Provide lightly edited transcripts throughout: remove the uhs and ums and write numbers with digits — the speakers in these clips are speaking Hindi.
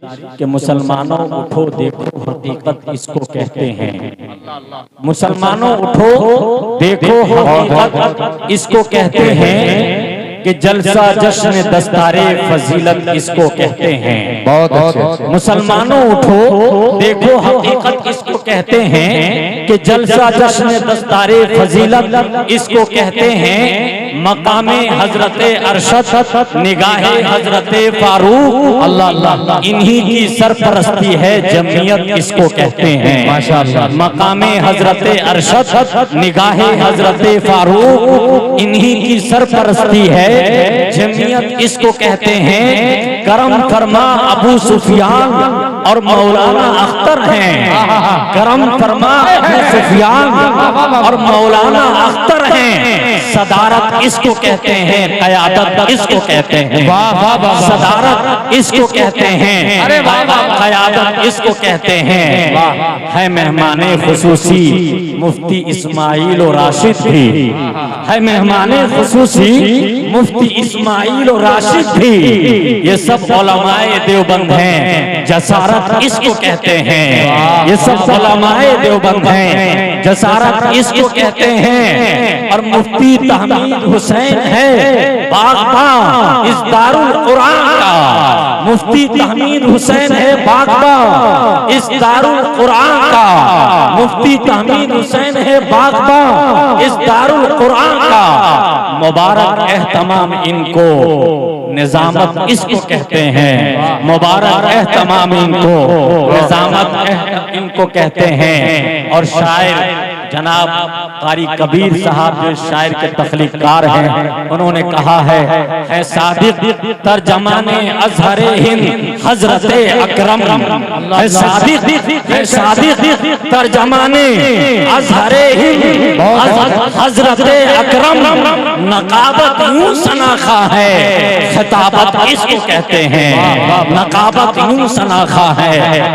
कि मुसलमानों उठो देखो हकीकत इसको कहते हैं। मुसलमानों उठो देखो हकीकत इसको कहते हैं कि जलसा जश्न दस्तारे फजीलत इसको कहते हैं। बहुत अच्छे। मुसलमानों उठो देखो हकीकत इसको कहते हैं कि जलसा जश्न दस्तारे फजीलत इसको कहते हैं। मकामे हजरते अरशद निगाहे हजरते फारूक अल्लाह अल्लाह इन्हीं की सरपरस्ती है जमीयत इसको कहते हैं। माशाअल्लाह। मकामे हजरते अरशद निगाहे हजरते फारूक इन्हीं की सरपरस्ती है जमीयत इसको कहते हैं। करम फरमा अबू सुफियान और मौलाना अख्तर हैं। करम फरमा अबू सुफियान और मौलाना अख्तर हैं। सदारत इसको कहते हैं, क़यादत इसको कहते हैं। सदारत इसको कहते हैं, क़यादत इसको कहते हैं। है मेहमाने खुसूसी मुफ्ती इस्माइल और राशिद भी, है मेहमाने खुसूसी मुफ्ती इस्माइल और राशिद भी। ये सब उलमाए देवबंद हैं, जसारत इसको कहते हैं। ये सब उलमाए देवबंद हैं, जसारत इसको कहते हैं। और मुफ्ती तहमीद हुसैन है बागबा इस दारुल कुरान का। मुफ्ती तहमीद हुसैन है बागबा इस दारुल कुरान का। मुफ्ती तहमीद हुसैन है बागबा इस दारुल कुरान का। मुबारक एहतमाम इनको निजामत इसको कहते हैं। मुबारक एहतमाम इनको निजामत इनको कहते हैं। और शायर जनाब कारी कबीर साहब जो शायर के तख्लीकार हैं, उन्होंने कहा है सादिक तर्जमाने अज़हरे हिंद हजरते अकरम। है सादिक तर्जमाने अज़हरे हिंद हजरते अकरम। नकाबत यूं सनाखा है खिताबत इसको कहते हैं। नकाबत यूं सनाखा है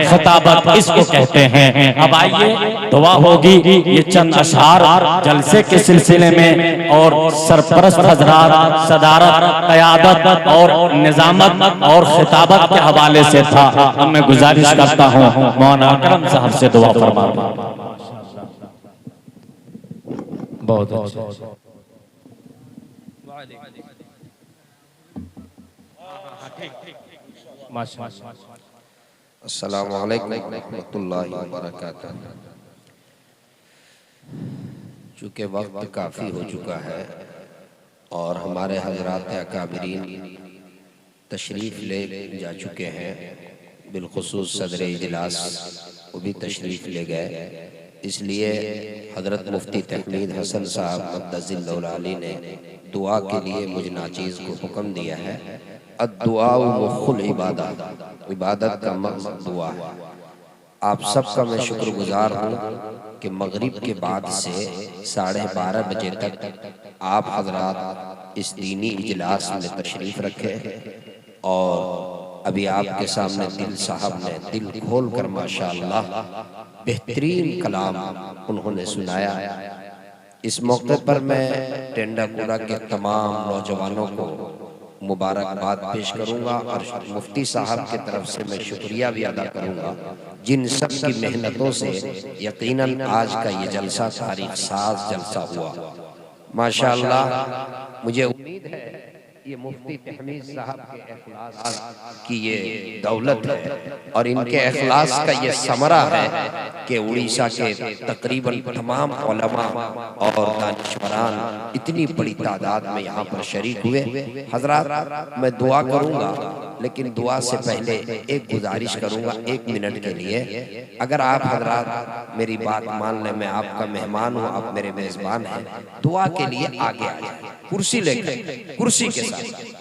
खिताबत इसको कहते हैं। अब आइए दुआ होगी। ये चंद अशआर जलसे के सिलसिले में और सरपरस्त हजरात सदारत क़यादत और निजामत और खिताबत के हवाले से था। अब मैं गुजारिश करता हूँ मौलाना अकरम साहब से दुआ फरमा। बहुत अच्छा। अस्सलामु अलैकुम रहमतुल्लाहि व बरकातहू। चूँकि वक्त काफ़ी हो चुका है और हमारे हजरात अकाबिरीन तशरीफ़ ले जा चुके हैं, बिलखुसूस सदर इजलास वो भी तशरीफ़ ले गए। इसलिए हज़रत मुफ्ती तहमीद हसन साहब मक़द्दसिल्लहु अली ने दुआ के लिए मुझ नाचीज़ को हुक्म दिया है। अद्दुआ मुख़्फ़ुल इबादत, इबादत का मक़सद दुआ है। आप सबका मैं शुक्रगुजार हूँ कि मगरिब के बाद से 12:30 बजे तक आप हजरात इस दीनी इजलास में तशरीफ़ रखे और अभी आपके सामने दिल साहब ने दिल खोल कर माशाअल्लाह बेहतरीन कलाम उन्होंने सुनाया। इस मौके पर मैं टेंडाकुड़ा के तमाम नौजवानों को मुबारकबाद पेश करूंगा और मुफ्ती साहब की तरफ से मैं शुक्रिया भी अदा करूंगा जिन सब की मेहनतों से यकीनन आज का ये जलसा तारीख साज जलसा हुआ। माशाअल्लाह मुझे उम्मीद है ये मुफ्ती तहमीद साहब के इखलास की ये दौलत है और इनके इखलास का ये समरा है कि उड़ीसा के तकरीबन तमाम उलमा और दानिशवरान इतनी बड़ी तादाद में यहाँ पर शरीक हुए। हजरात मैं दुआ करूँगा, लेकिन दुआ से पहले एक गुजारिश करूँगा 1 मिनट के लिए। अगर आप हजरात मेरी बात मान लें, मैं आपका मेहमान हूँ, आप मेरे मेज़बान हैं, दुआ के लिए आगे आ जाए कुर्सी लेकर, कुर्सी के साथ।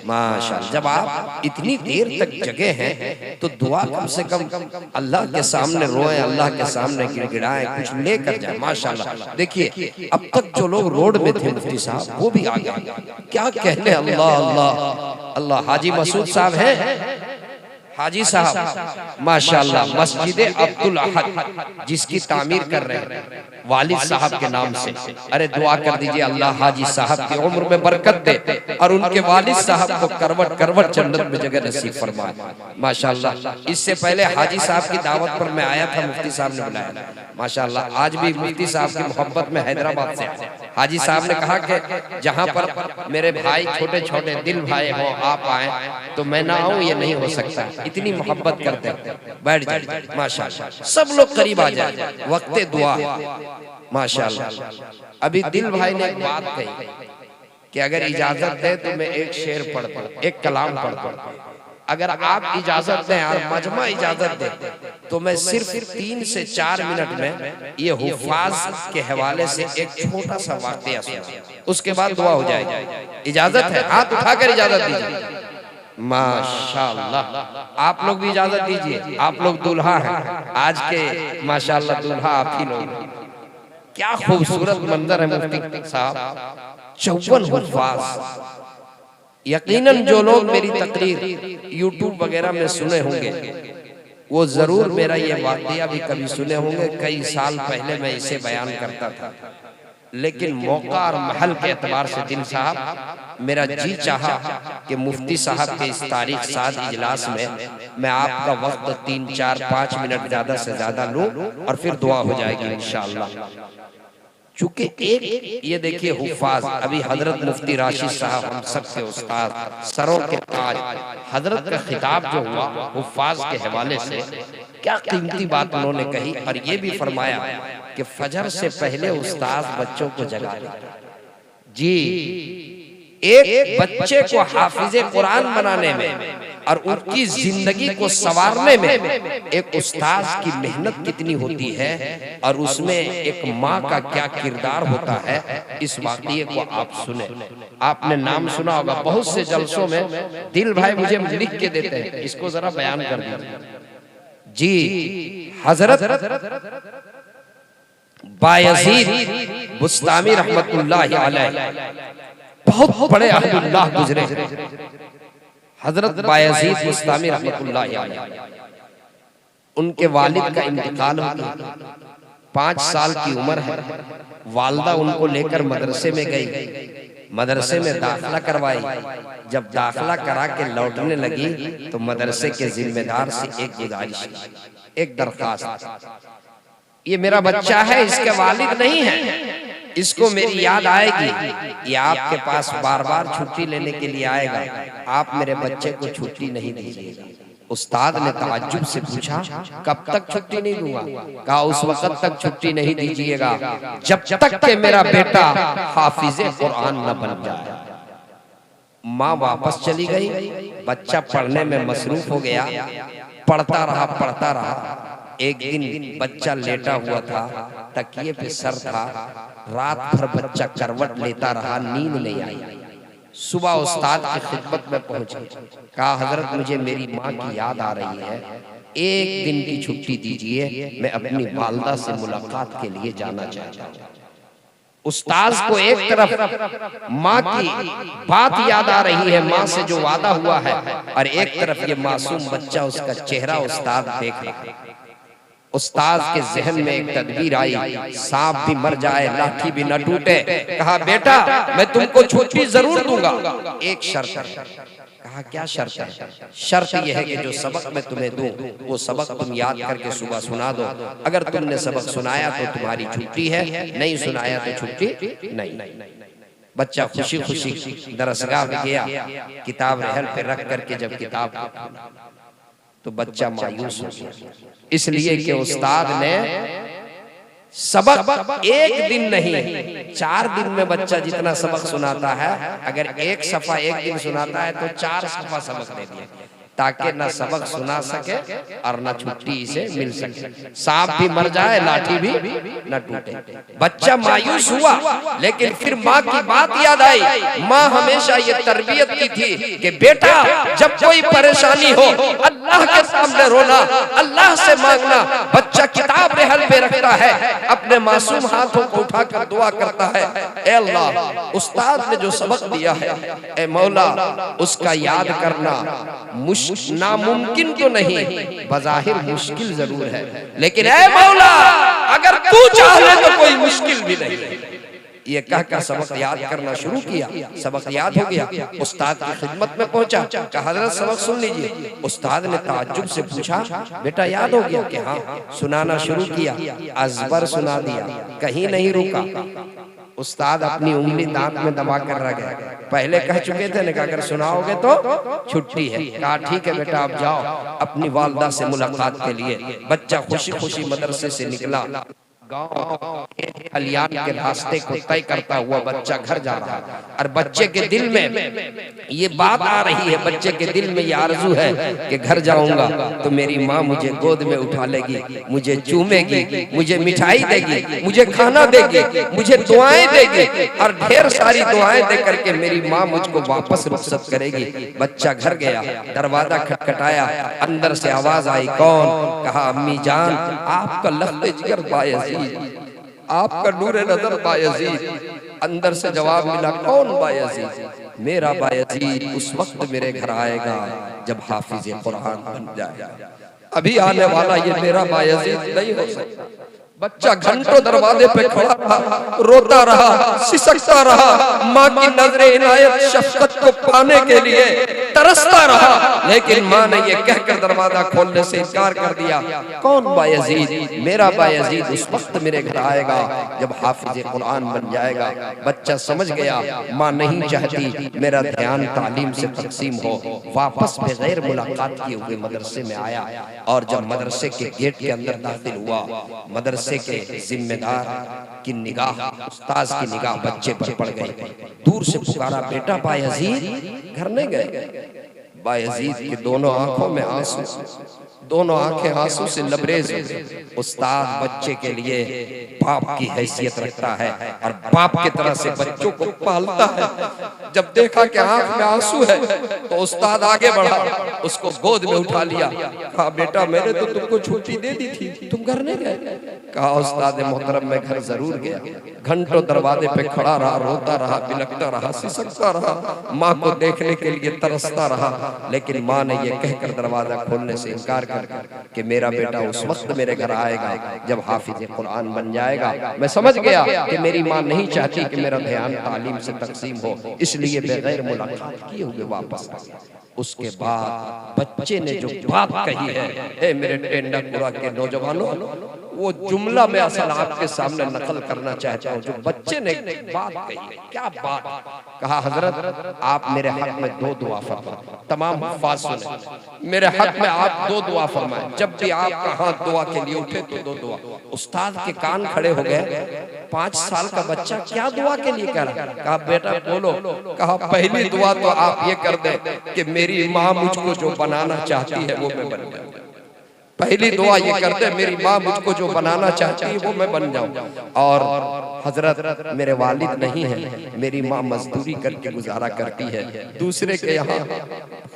माशाअल्लाह जब आप इतनी देर तक जगे हैं तो दुआ कम से कम अल्लाह के सामने रोएं, अल्लाह के सामने गिड़गिड़ाएं, कुछ लेकर जाए। माशाअल्लाह देखिए अब तक जो लोग रोड में थे मुफ्ती साहब वो भी आ गए। क्या कहने, अल्लाह अल्लाह अल्लाह। हाजी मसूद साहब हैं, हाजी साहब माशाल्लाह मस्जिद अब्दुल अहद जिसकी तामीर कर रहे हैं वालिद साहब के नाम से। अरे दुआ कर दीजिए अल्लाह हाजी साहब की उम्र में बरकत दे और उनके वालिद साहब को करवट करवट जन्नत में जगह नसीब फरमाए माशाल्लाह। इससे पहले हाजी साहब की दावत पर मैं आया था, मुफ्ती साहब ने बुलाया माशाल्लाह। आज भी मुफ्ती साहब की मोहब्बत में हैदराबाद से हाजी साहब ने कहा कि जहाँ पर मेरे भाई छोटे छोटे दिल भाई हो आप आए तो मैं ना आऊं ये नहीं हो सकता, इतनी मोहब्बत करते हैं। बैठ जाए माशाल्लाह, सब लोग करीब आ जाए, वक्ते दुआ माशाल्लाह। अभी दिल भाई ने एक बात कही कि अगर इजाजत दे तो मैं एक शेर पढ़ दूं, एक कलाम पढ़ दूं। अगर आप इजाजत दें और मजमा इजाजत दे तो मैं सिर्फ 3 से 4 मिनट में ये हुफ्फाज के हवाले से एक छोटा सा वाक़या सुना, उसके बाद दुआ हो जाएगी। इजाजत है, हाथ उठाकर इजाजत दीजिए माशाल्लाह। आप लोग भी इजाजत दीजिए, आप लोग दूल्हा हैं आज के माशाल्लाह, दूल्हा आप ही लोग। क्या खूबसूरत मंजर है मुफ्ती साहब, 54 हुफ्फाज। यकीनन जो लोग मेरी तकरीर YouTube वगैरह में सुने होंगे वो जरूर मेरा ये वाक़या भी कभी सुने होंगे। कई साल पहले मैं इसे बयान करता था, लेकिन मौका और महल के एतबार से दिल साहब मेरा जी चाहा कि मुफ्ती साहब के इस तारीख साज इजलास में मैं आपका वक्त 3, 4, 5 मिनट ज्यादा से ज्यादा लूं और फिर दुआ हो जाएगी इंशाअल्लाह। चूंकि एक ये देखिए हुफ्फाज, अभी हजरत मुफ्ती राशिद साहब हम सबके उस्ताद, सरों के ताज, हजरत का खिताब जो हुआ हुफ्फाज के हवाले से, क्या कीमती बात उन्होंने कही। और ये भी फरमाया कि फजर से पहले उस्ताद बच्चों को जगा देता जी। एक बच्चे को हाफिजे कुरान बनाने में और उनकी जिंदगी को संवारने में एक उस्ताद की मेहनत कितनी होती है और उसमें एक माँ का क्या किरदार होता है, इस वाक़ये को आप सुने। आपने नाम सुना होगा बहुत से जलसों में, दिल भाई मुझे लिख के देते हैं, इसको जरा बयान कर दीजिए जी। हजरत बायजीद बुस्तामी रहमतुल्लाहि अलैह बहुत बड़े अहलुल्लाह गुजरे। हजरत बायजीद बुस्तामी रहमतुल्लाहि अलैह, उनके वालिद का इंतकाल हो गया, 5 साल की उम्र है। वालदा उनको लेकर मदरसे में गई, मदरसे में दाखिला करवाई। जब दाखिला करा के लौटने लगी तो मदरसे के जिम्मेदार से एक गुजारिश, एक दरखास्त, ये मेरा बच्चा है, इसके वालिद नहीं है, इसको मेरी याद आएगी, ये आपके पास बार बार छुट्टी लेने के लिए आएगा, आप मेरे बच्चे को छुट्टी नहीं दीजिएगा। उस्ताद ने ताज्जुब से पूछा कब तक छुट्टी नहीं दूंगा? कहा उस वक्त तक छुट्टी नहीं दीजिएगा जब तक के मेरा बेटा हाफिजे कुरान न बन जाए। माँ वापस चली गई, बच्चा पढ़ने में मसरूफ हो गया, पढ़ता रहा। एक दिन बच्चा लेटा हुआ था, तकिए पे सर था, रात भर बच्चा करवट लेता रहा, नींद नहीं आई। सुबह उस्ताद की खिदमत में पहुंचे, कहा हजरत मुझे मेरी माँ की याद आ रही है, एक दिन की छुट्टी दीजिए, मैं अपनी वालदा से मुलाकात के लिए जाना चाहता हूँ। उस्ताद को एक तरफ माँ की बात याद आ रही है, माँ से जो वादा हुआ है, और एक तरफ ये मासूम बच्चा, उसका चेहरा उस्ताद देख रहा है। उस्ताद के जहन में एक तदबीर आई, सांप भी मर जाए लाठी भी न टूटे। कहा बेटा मैं तुमको छुट्टी जरूर दूंगा, एक शर्त है। कहा क्या शर्त है? शर्त यह है कि जो सबक मैं तुम्हें दूं वो सबक तुम याद करके सुबह सुना दो। अगर तुमने सबक सुनाया तो तुम्हारी छुट्टी है, नहीं सुनाया तो छुट्टी नहीं। बच्चा खुशी खुशी दरसगाह में गया, किताब रहल पे रख करके जब किताब तो बच्चा मायूस हो गया, इसलिए कि उस्ताद ने सबक एक दिन नहीं 4 दिन में बच्चा जितना सबक सुनाता है, अगर एक सफा एक दिन सुनाता है तो 4 सफा सबक दे दिया, ताकि न सबक सुना सके और न छुट्टी इसे मिल सके। सांप भी मर जाए लाठी भी न टूटे। बच्चा मायूस हुआ, लेकिन फिर माँ की बात याद आई। माँ हमेशा ये तरबियत की थी कि बेटा जब कोई परेशानी हो अल्लाह के सामने रोना, अल्लाह से मांगना। बच्चा किताब पेहल पे रखता है, अपने मासूम हाथों को उठाकर दुआ करता है, ए अल्लाह उस्ताद ने जो सबक दिया है, ए मौला उसका याद करना नामुमकिन तो नहीं, बज़ाहिर मुश्किल जरूर है, लेकिन ए मौला अगर तू चाहे तो कोई मुश्किल भी नहीं। ये कहकर सबक याद करना शुरू किया, सबक याद हो गया, उस्ताद की खिदमत में पहुंचा, कहा हज़रत सबक सुन लीजिए। उस्ताद ने ताज्जुब से पूछा, बेटा याद हो गया? कि हाँ। सुनाना शुरू किया, अज़बर सुना दिया, कहीं नहीं रुका। उस्ताद अपनी उंगली दांत में दबा कर रह गए। पहले कह चुके थे ना, अगर सुनाओगे तो छुट्टी है। कहा ठीक है बेटा, आप जाओ अपनी वालिदा से मुलाकात के लिए। बच्चा खुशी खुशी मदरसे से निकला, गांव खलियान के रास्ते को तय करता हुआ बच्चा घर जा रहा है, और बच्चे के दिल में ये बात आ रही है, बच्चे के दिल में ये आरज़ू है कि घर जाऊंगा तो मेरी माँ मुझे गोद में उठा लेगी, मुझे चूमेगी, मुझे मिठाई देगी, मुझे खाना देगी, मुझे दुआएं देगी, और ढेर सारी दुआएं दे करके मेरी माँ मुझको वापस रुखसत करेगी। बच्चा घर गया, दरवाजा खटखटाया, अंदर से आवाज आई, कौन? कहा अम्मी जान, आपका लख्ते जिगर बायज़ीद, आपका नूरे नजर बायज़ीद। अंदर से जवाब मिला, कौन बायज़ीद? मेरा बायज़ीद उस वक्त मेरे घर आएगा जब हाफिज़ कुरान बन जाएगा, अभी आने वाला ये मेरा बायज़ीद नहीं हो सकता। बच्चा घंटों दरवाजे पे खड़ा रहा, रोता रहा, सिसकता रहा, माँ की नजरे इनायत शफकत को पाने के लिए तरसता रहा, लेकिन माँ ने ये कहकर दरवाजा खोलने से इनकार कर दिया। कौन बायज़ीद? मेरा बायज़ीद उस वक्त मेरे घर आएगा जब हाफिज़ कुरान बन जाएगा। बच्चा समझ गया माँ नहीं चाहती मेरा ध्यान तालीम से तकसीम हो। वापस बगैर मुलाकात किए हुए मदरसे में आया, और जब मदरसे के गेट के अंदर दाखिल हुआ, मदरसे के जिम्मेदार की निगाह, उस्ताद की निगाह बच्चे पर पड़ गई। दूर से पुकारा, बेटा बायज़ीद? घर नहीं गए। बायज़ीद की दोनों आंखों में आंसू, दोनों आंखें आंसू से लबरेज। उस्ताद बच्चे के लिए बाप की हैसियत रखता है और बाप की तरह से बच्चों को पालता है। जब देखा कि आंख में आंसू है तो उस्ताद आगे बढ़ा, उसको गोद में उठा लिया। कहा बेटा मैंने तो तुमको छुट्टी दे दी थी, तुम घर नहीं गए? कहा उस्ताद मोहतरम मैं घर जरूर गया। घंटों दरवाजे पे खड़ा रहा, रोता रहा, बिलखता रहा, सिसकता रहा, माँ को देखने के लिए तरसता रहा, लेकिन माँ ने यह कहकर दरवाजा खोलने से इनकार कर कि मेरा बेटा उस वक्त मेरे घर आएगा जब हाफिज़ कुरान बन जाएगा। मैं समझ गया कि मेरी माँ नहीं चाहती कि मेरा ध्यान तालीम से तकसीम हो, इसलिए बगैर मुलाकात किए हुए वापस आ गया। उसके बाद बच्चे ने जो बात कही है, ए मेरे टेंडापुरा के नौजवानों, वो जुमला मैं असल आपके सामने नकल करना चाहता हूँ। जो बच्चे ने बात कही है, क्या बात कहा? हजरत आप मेरे हक में दो दुआ फरमाएं। तमाम हुफ्फाज़ सुने, मेरे हक में आप दो दुआ फरमाएं। जब भी आप कहा दुआ के लिए उठे तो दो दुआ। उस्ताद के कान खड़े हो गए। 5 साल का बच्चा क्या दुआ के लिए कह रहा है? कहा बेटा बोलो। कहा पहली दुआ तो आप ये कर दे कि मेरी माँ मुझको जो बनाना चाहती है वो मैं बन जाऊं। पहली दुआ ये करते, मेरी माँ मुझको जो बनाना चाहती है वो मैं बन जाऊं। और हजरत मेरे वालिद नहीं है, मेरी माँ मजदूरी करके गुजारा करती है, दूसरे के यहाँ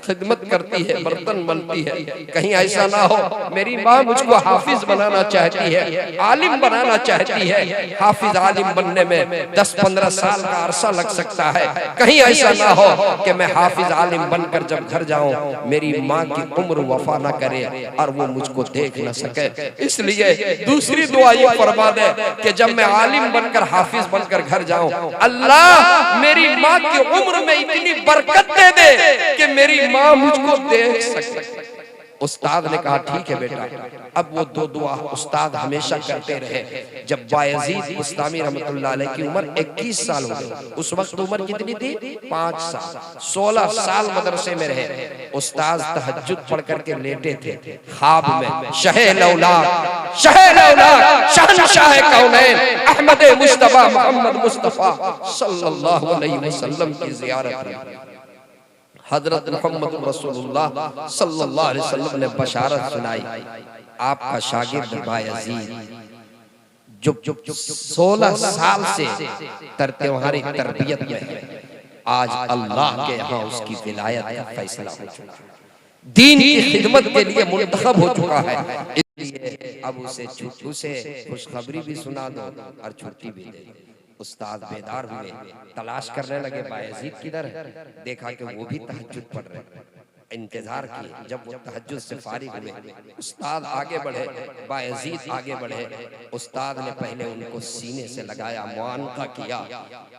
खिदमत करती है, बर्तन मलती है। कहीं ऐसा ना हो मेरी माँ मुझको हाफिज बनाना चाहती है, आलिम बनाना चाहती है। हाफिज आलिम बनने में 10-15 साल का अरसा लग सकता है। कहीं ऐसा ना हो कि मैं हाफिज आलिम बनकर जब घर जाऊं मेरी माँ की उम्र वफा ना करे और वो मुझको देख न सके। इसलिए दूसरी दुआ ये फरमा दे कि जब मैं आलिम बनकर हाफिज बनकर घर जाऊं, अल्लाह मेरी माँ की उम्र में इतनी बरकत दे दे कि मेरी माँ मुझको देख सके। उस्ताद ने कहा ठीक है बेटा। अब वो दो दुआ उस्ताद हमेशा करते रहे। जब बायज़ीद बुस्तामी रहमतुल्लाह अलैह की उम्र 21 साल हो गई, उस वक्त उम्र कितनी थी? 5 साल। 16 साल मदरसे में रहे। उस्ताद तहज्जुद पढ़ करके लेटे थे ख्वाब में, शहनशाह कौनैन अहमद मुस्तफा मोहम्मद मुस्तफा सल्लल्लाहु अलैहि वसल्लम की ज़ियारत में हजरत मोहम्मद रसूलुल्लाह सल्लल्लाहु अलैहि वसल्लम ने बशारत सुनाई, आपका शागिर्द बायज़ीद जो 16 साल से तुम्हारी तरबियत में है, आज अल्लाह के यहाँ उसकी विलायत का फैसला हो चुका है, दीन की खिदमत के लिए मुंतखब हो चुका है। इसलिए अब उसे खुशखबरी भी सुना दो और छुट्टी भी दे दो। उस्ताद बेदार हुए, तलाश करने लगे बायजीद किधर है। देखा कि वो भी तहज्जुद पढ़ रहे हैं। इंतजार किए, जब वो तहज्जुद से फारिग हुए, उस्ताद आगे बढ़े, बायजीद आगे बढ़े। उस्ताद ने पहले उनको सीने से लगाया, मुआनका किया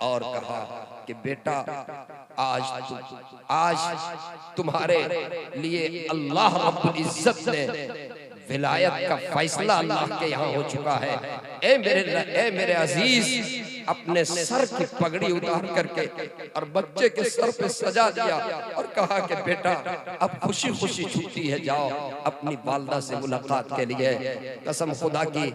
और कहा कि बेटा आज तुम्हारे लिए अल्लाह रब्बुल इज्जत ने विलायत का फैसला अल्लाह के यहाँ हो चुका है। ए मेरे अजीज, अपने सर की पगड़ी उतार करके और बच्चे के सर पे सजा दिया और कहा कि बेटा अब खुशी खुशी छुट्टी है, जाओ अपनी वालदा से मुलाकात के लिए। कसम खुदा की,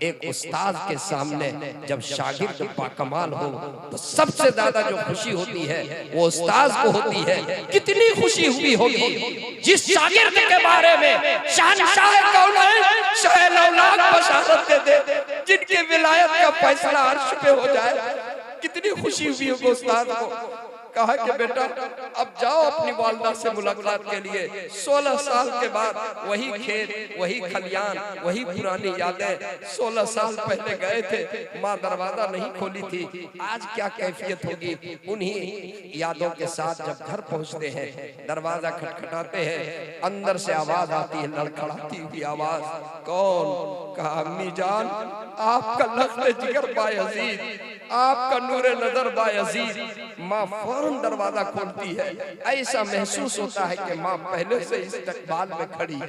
एक उस्ताद के सामने जब शागिर्द बाकमाल हो तो सबसे ज्यादा जो खुशी होती है वो उस्ताद को होती है। कितनी खुशी हुई होगी जिस शागिर्द के बारे में शहंशाह कौनैन शाह लौलाद बशारत दे दे, जिनके विलायत का फैसला अर्श पे हो जाए। कितनी खुशी हुई होगी उस्ताद को। कहा कि बेटा अब जाओ अपनी वालदा से मुलाकात के लिए। 16 साल के बाद वही खेत, वही खलियान, वही पुरानी यादें। 16 साल पहले गए थे, माँ दरवाजा नहीं खोली थी, आज क्या कैफियत होगी। उन्हीं यादों के साथ जब घर पहुंचते हैं, दरवाजा खटखटाते हैं, अंदर से आवाज आती है, लड़खड़ाती हुई आवाज। कौन? कहा अम्मी जान, आपका लख्त जिगर बायजीद, आपका नूरे नजर बायजीद। माँ फौरन दरवाजा खोलती है। ऐसा महसूस होता है कि माँ पहले से इस्तकबाल में खड़ी।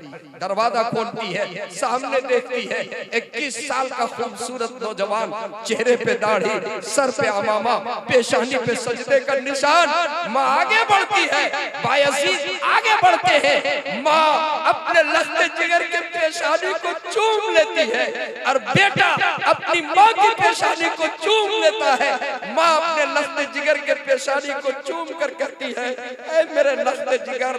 दरवाजा खोलती है, सामने देखती है 21 साल का खूबसूरत नौजवान, चेहरे पे दाढ़ी, सर पे अमामा, पेशानी पे सजदे का निशान। माँ आगे बढ़ती है, बायजीद आगे बढ़ते हैं। माँ अपने लख्त जिगर के पेशानी को चूम लेती है और बेटा अपनी माँ की पेशानी को चूम लेता है। माँ अपने लख्त जिगर के पेशानी को चूम कर कहती है, ऐ मेरे लख्त जिगर,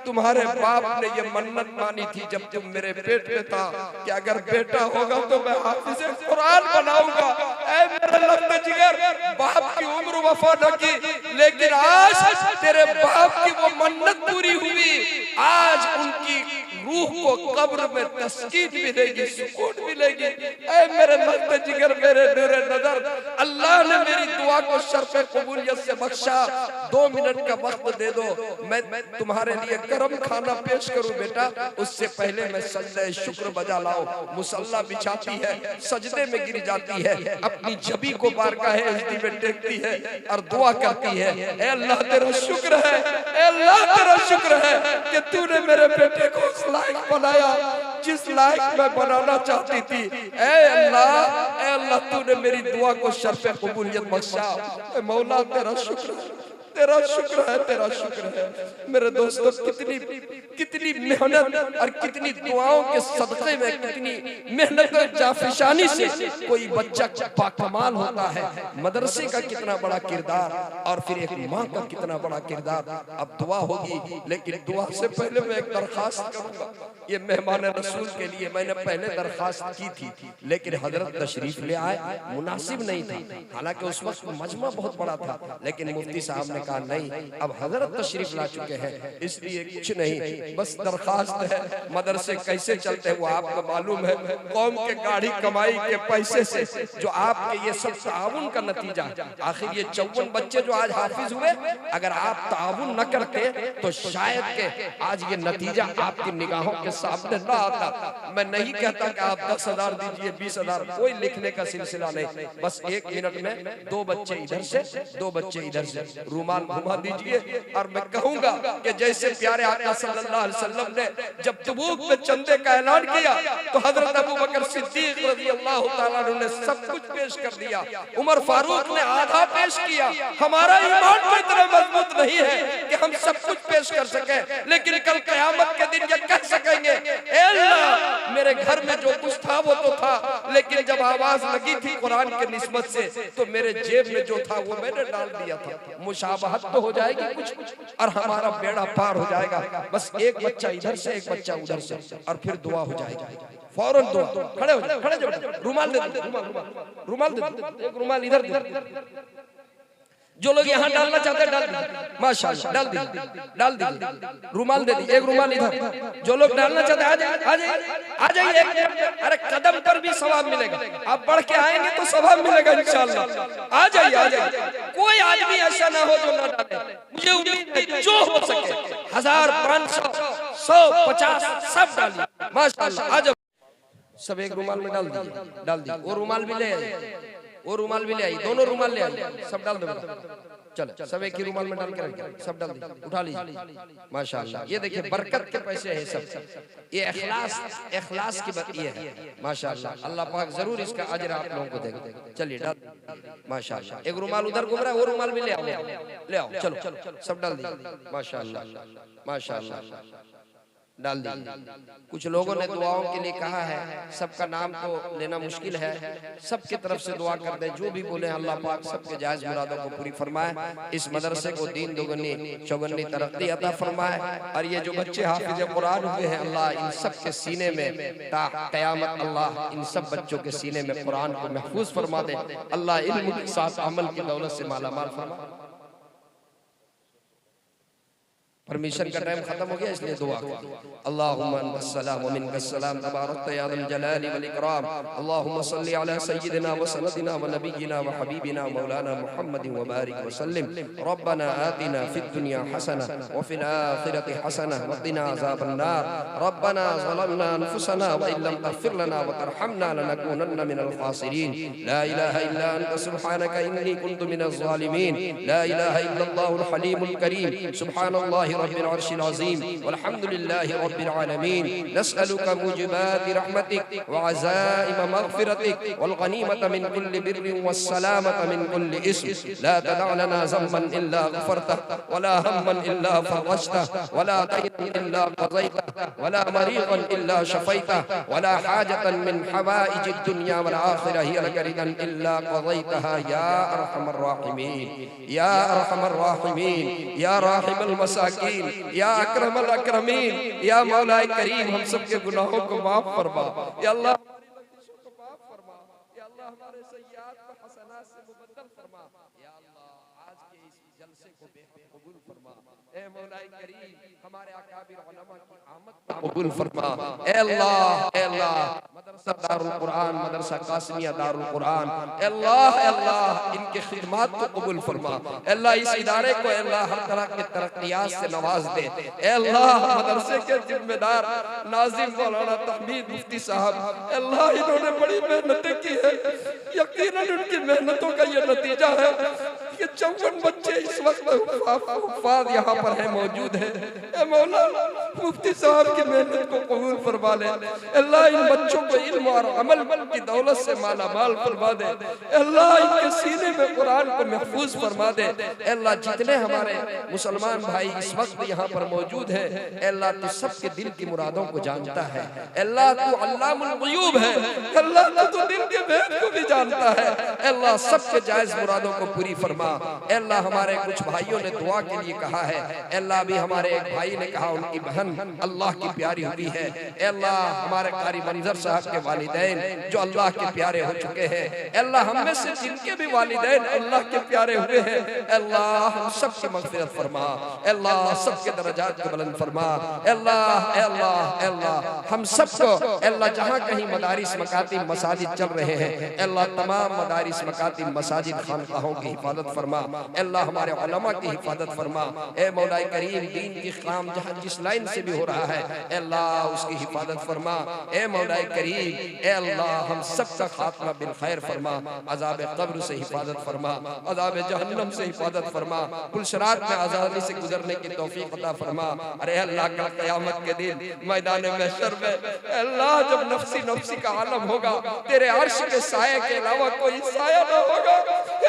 तुम्हारे बाप ने ये मन्नत मानी थी जब तुम मेरे पेट में था कि अगर बेटा होगा तो मैं हाफिज़ कुरान बनाऊंगा। ऐ मेरे लख्त जिगर, बाप की उम्र वफा न की, लेकिन आज तेरे बाप की वो मन्नत पूरी हुई। आज उनकी रूह को कब्र में तस्कीन मिलेगी, सुकून मिलेगी। ऐ मेरे लख्त जिगर, मेरे नूरे नजर, अल्लाह ने मेरी दुआ को शर्फ़े कबूलियत से बख्शा। 2 मिनट का वक्त दे दो, मैं तुम्हारे लिए गरम खाना पेश करूं बेटा। उससे पहले मैं सजदे शुक्र बजा लाऊं। मुसल्ला बिछाती है, सजदे में गिर जाती है, अपनी जबी को बारगाह इज़्ज़ी में टेकती है और दुआ करती है, ऐ अल्लाह तेरा शुक्र है, ऐ अल्लाह तेरा शुक्र है कि तूने मेरे बेटे को उस लायक बनाया जिस लायक मैं बनाना चाहती थी। ऐ अल्लाह तूने मेरी दुआ को शर्फ़े कबूलियत बख्शा। मौला तेरा शुक्र है, तेरा शुक्र है, तेरा शुक्र है। मेरे दोस्तों, कितनी मेहनत और कितनी दुआओं के सदक़े में, कितनी मेहनत और जाफिशानी से कोई बच्चा बाकमाल होता है। मदरसे का कितना बड़ा किरदार और फिर एक माँ का कितना बड़ा किरदार। अब दुआ होगी, लेकिन दुआ से पहले मैं एक दरखास्त करूंगा। ये मेहमान रसूल के लिए मैंने पहले दरखास्त की थी, लेकिन हजरत तशरीफ ले आए, मुनासिब नहीं था। हालांकि उस वक्त मजमा बहुत बड़ा था, लेकिन मुफ्ती साहब ने कहा नहीं, अब हजरत तशरीफ ला चुके हैं, इसलिए कुछ नहीं, बस दरखास्त है। मदरसे कैसे चलते हैं वो आपको मालूम है। कौम के गाड़ी कमाई के पैसे से जो आपके ये सब ताउन का नतीजा। आखिर ये 54 बच्चे जो आज हाफिज हुए, अगर आप ताउन न करते तो शायद के आज ये नतीजा आपकी निगाहों के सामने न आता। मैं नहीं कहता कि आप 10,000 दीजिए, 20,000, कोई लिखने का सिलसिला नहीं। बस 1 मिनट में 2 बच्चे इधर से, 2 बच्चे इधर से, रुमाल घुमा दीजिए। और मैं कहूंगा कि जैसे प्यारे आका सल्लल्लाहु अलैहि वसल्लम ने जब तबूक में चंदे का ऐलान किया तो हजरत अबू बकर सिद्दीक रज़ियल्लाहु ताला अन्हु ने सब कुछ पेश कर दिया। उमर फारूक ने आधा पेश किया। हमारा ईमान तो इतना मजबूत नहीं है कि हम सब कुछ पेश कर सके, लेकिन कल क़यामत के दिन ये कह सकेंगे, ऐ अल्लाह मेरे घर में जो कुछ था वो तो था, लेकिन जब आवाज लगी थी कुरान के निस्बत से तो मेरे जेब में जो था वो मैंने डाल दिया था। मुशाबहत तो हो जाएगी कुछ और हमारा बेड़ा पार हो जाएगा। बस एक बच्चा इधर से, एक बच्चा उधर से, और फिर दुआ हो जाएगी। फौरन दुआ। खड़े हो जाओ, खड़े हो जाओ, रुमाल दे दो, रुमाल दे दो, एक रुमाल इधर दे। जो लोग यहाँ डालना चाहते हैं डाल दीजिए, माशाल्लाह डाल दीजिए, डाल दीजिए। रुमाल दे दीजिए, एक रुमाल इधर। जो लोग डालना चाहते हैं आ जाइए, आ जाइए, आ जाइए। अरे कदम पर भी सवाब मिलेगा, आप बढ़ के आएंगे तो सवाब मिलेगा इंशाअल्लाह। आ जाइए, आ जाइए। कोई आदमी ऐसा ना हो जो ना डाले। मुझे उम्मीद है जो हो सके 1000, 500, 100, 50 सब डालिए माशाल्लाह। आ जाओ सब एक रुमाल में डाल दीजिए, डाल दीजिए। वो रुमाल भी ले आइए, वो रुमाल भी ले आई, दोनों रुमाल ले आइए, सब डाल दो। चलो सब एक ही रुमाल में डाल के रखिए, सब डाल दीजिए, उठा लीजिए माशाल्लाह। ये देखिए बरकत के पैसे हैं सब, ये इखलास की बात ये है माशाल्लाह। अल्लाह पाक जरूर इसका अजर आप लोगों को देगा। चलिए डाल माशाल्लाह। एक रुमाल उधर घूम रहा है, वो रुमाल भी ले आओ, ले आओ। चलो सब डाल दीजिए माशाल्लाह, माशाल्लाह डाल दीजिए। कुछ लोगों ने दुआओं के लिए कहा है, सबका नाम तो लेना मुश्किल है, सबके तरफ से दुआ कर दे। जो भी बोले अल्लाह पाक सबके जायज मुरादों को पूरी फरमाए, इस मदरसे को दीन दोगुनी चौगुनी तरक्की अता फरमाए। और ये जो बच्चे हाफिज कुरान हुए हैं, अल्लाह इन सब के सीने में ता क़यामत अल्लाह इन सब बच्चों के सीने में कुरान को महफूज फरमा दे। अल्लाह इल्म के साथ अमल की दौलत से माला माल फरमा। परमिशन का टाइम खत्म हो गया, इसलिए दुआ अल्लाहुम्मा अस्सलाम व मिनकस्सलाम तबारकत या ज़ल जलाली वल इकराम। अल्लाहुम्मा सल्लि अला सय्यिदिना व सनदिना व नबिय्यिना व हबीबिना मौलाना मुहम्मदिन व बारिक व सल्लिम। रब्बना आतिना फिद दुनिया हसना व फिल आखिरति हसना व क़िना अज़ाबन नार। रब्बना ज़लमना अनफुसना व इन लम तग़फिर लना व तरहमना लनकूनन्ना मिनल ख़ासिरीन। ला इलाहा इल्ला अंत सुब्हानका इन्नी कुन्तु मिनज़ ज़ालिमीन। ला इलाहा इल्लल्लाहुल हलीमुल करीम। सुब्हानल्लाहि रब्बिल अर्शिल अज़ीम वल्हम्दुलिल्लाहि रब्बिल आलमीन। नस्अलुका मुजिबाति रहमतिक व अज़ाइम मग़फ़िरतिक वल गनीमत मिन कुल्लि बिर्रिन वस्सलामत मिन कुल्लि इस्म। ला तदअ लना ज़म्बन इल्ला गफ़रतह वला हम्मन इल्ला फ़रजतह वला दय्यन इल्ला क़ज़यतह वला मरीज़न इल्ला शफ़यतह वला हाजतन मिन हवाइजिद दुनिया वल आखिरह हिय लक रिदन इल्ला क़ज़यतहा या अरहमर राहिमीन, या अरहमर राहिमीन, या राहिमल मसाकीन, या अकरमल अकरमीन। या मौला करीम हम सब के गुनाहों को माफ फरमा, या अल्लाह हमारी लग़ज़िशों को माफ फरमा, या अल्लाह हमारे सय्यात को हसनात से मुबद्दल फरमा। या अल्लाह आज के इस जलसे को बेहद कबूल फरमा। ए मौला करीम हमारे अकाबिर उलमा की आमद कबूल फरमा। ए अल्लाह मदरसा दारुल कुरान, मदरसा कासिमिया दारुल कुरान, अल्लाह इनके खिदमात को कबूल फरमा। अल्लाह इस इदारे को अल्लाह हर तरह के तरक्कियात से नवाज दे। अल्लाह मदरसे के जिम्मेदार नाज़िम मौलाना तहमीद मुफ्ती साहब, अल्लाह इन्होंने बड़ी मेहनतें की है, यकीनन उनकी मेहनतों का ये नतीजा है कि 54 बच्चे इस वक्त हुफ़ाज़ यहाँ पर है मौजूद है। ए मौला मुफ्ती साहब की मेहनत को कबूल फरमा ले। अल्लाह इन बच्चों को इल्म और अमल की दौलत से माला माल फरमा दे। अल्लाह इनके सीने में कुरान को महफूज फरमा दे। अल्लाह जितने हमारे मुसलमान भाई इस वक्त यहाँ पर मौजूद है, अल्लाह तू सबके दिल की मुरादों को जानता है। अल्लाह तू अल्लामुल ग़ुयूब है, अल्लाह तू दिल के भेद को भी जानता है। अल्लाह सबके जायज मुरादों को पूरी फरमा। अल्लाह हमारे कुछ भाइयों ने दुआ के लिए कहा है, अल्लाह भी हमारे एक भाई ने कहा उनकी बहन अल्लाह की प्यारी हुई है। अल्लाह हमारे कारी मंजर साहब के वालिदैन जो अल्लाह के प्यारे हो चुके हैं, अल्लाह हम में से जिनके भी वालिदैन अल्लाह के प्यारे हुए हैं, अल्लाह हम सबकी मग़फ़िरत फरमा। अल्लाह सबके दर्जात को बुलंद फरमा। अल्लाह अल्लाह अल्लाह हम सबको अल्लाह जहाँ कहीं मदारिस मकातिब मसाजिद चल रहे हैं, अल्लाह तमाम मदारिस मकातिब मसाजिद खानकाहों की हिफाजत फरमा। अल्लाह हमारे उलमा की हिफाजत फरमा। ए मौला करीम दीन की काम जहाँ जिस लाइन से भी हो रहा है, अल्लाह उसकी हिफाजत फरमा। ए मौला करीम, ए अल्लाह हम सबका खात्मा बिल खैर फरमा। अज़ाब कब्र से हिफाजत फरमा, अज़ाब जहन्नम से हिफाजत फरमा, पुलशरात में आज़ादी से गुजरने की तौफीक अता फरमा। अरे अल्लाह का क़यामत के दिन मैदान महशर में अल्लाह जब नफ्सी नफ्सी का आलम होगा, तेरे अर्श के साये के अलावा कोई साया न होगा।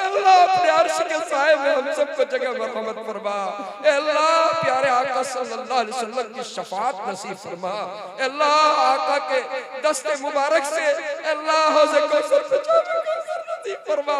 अल्लाह अपने अर्श के साये में हम सबको जगह मरहमत फरमा। अल्लाह प्यारे आका सल्लल्लाहु अलैहि वसल्लम की शफाअत नसीब फरमा। अल्लाह आका के दस्ते मुबारक से अल्लाह हौज़ कौसर पे नसीब फरमा।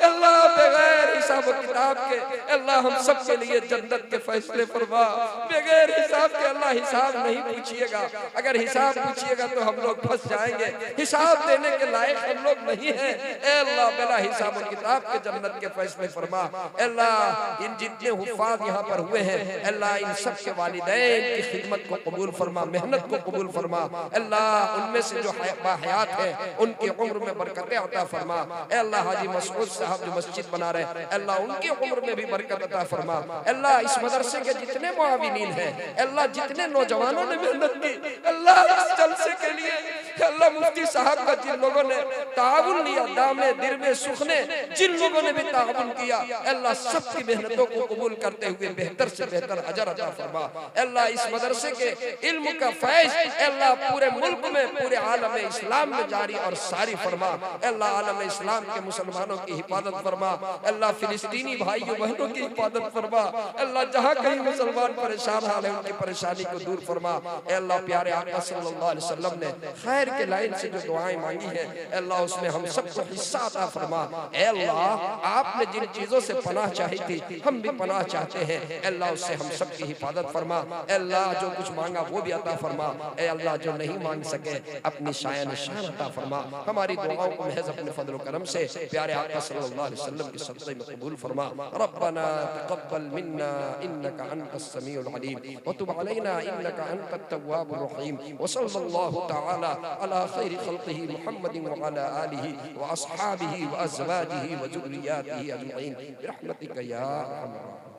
अल्लाह बगैर हिसाब किताब के अल्लाह हम सब के लिए जन्नत के फैसले फरमा। बगैर हिसाब के अल्लाह हिसाब नहीं पूछिएगा, अगर हिसाब पूछिएगा तो हम लोग फंस जाएंगे, हिसाब देने के लायक हम लोग नहीं है। अल्लाह बिला हिसाब किताब के जन्नत के फैसले फरमा। अल्लाह इन जितने हुफ़ाज़ यहाँ पर हुए हैं अल्लाह इन सब के वालिदैन की खिदमत को कबूल फरमा, मेहनत को कबूल फरमा। अल्लाह उनमें से जो बाहयात है उनकी उम्र में बरकत अता फरमा। अल्लाह हाजी मसऊद साहब जो मस्जिद बना रहे अल्लाह उनकी उम्र में भी बरकत अता फरमा। अल्लाह इस मदरसे के जितने मुआविनीन हैं अल्लाह जितने नौजवानों ने मेहनत की अल्लाह इस जलसे के लिए अल्लाह मुफ्ती साहब का जिन लोगों ने ताउन लिया दामे दिल में सुखने जिन लोगों ने भी ताउन किया अल्लाह सबकी मेहनतों को कबूल करते हुए बेहतर से बेहतर अजर अता फरमा। अल्लाह इस मदरसे के इल्म का फैज़ अल्लाह पूरे मुल्क में पूरे आलम इस्लाम में जारी और सारी फरमा। अल्लाह आलम इस्लाम के मुसलमानों की हिफाजत फरमा। अल्लाह फिलिस्तीनी भाइयों बहनों की हिफाजत फरमा। अल्लाह जहाँ कहीं मुसलमान परेशान हाल है उनकी परेशानी को दूर फरमा। अल्लाह प्यारे आका सल्लल्लाहु अलैहि वसल्लम ने खैर के लाइन से जो दुआएं मांगी है अल्लाह उसमें हम सबको हिस्सा अता फरमा। अल्लाह आपने जिन चीजों से पनाह चाही थी हम भी पनाह चाहते हैं अल्लाह उससे हम सब की हिफाजत फरमा। अल्लाह जो कुछ मांगा वो भी अता फरमा। अल्लाह जो नहीं मांग सके अपनी शान शान अता फरमा। हमारी दुआओं को महज अपने फजल करम से प्यारे आका सल्लल्लाहु अलैहि वसल्लम की सदक़े में कबूल फरमा। रब्बना तक़ब्बल मिन्ना इन्नका अंतस समीउल अलीम व तुब अलैना इन्नका अंतत तव्वाबुर रहीम व सल्लल्लाहु तआला अला खैरि खल्क़िही मुहम्मदिन व अला आलिही व अस्हाबिही व अज़वाजिही व ज़ुर्रिय्यातिही अजमईन बिरहमतिका या अरहमर राहिमीन।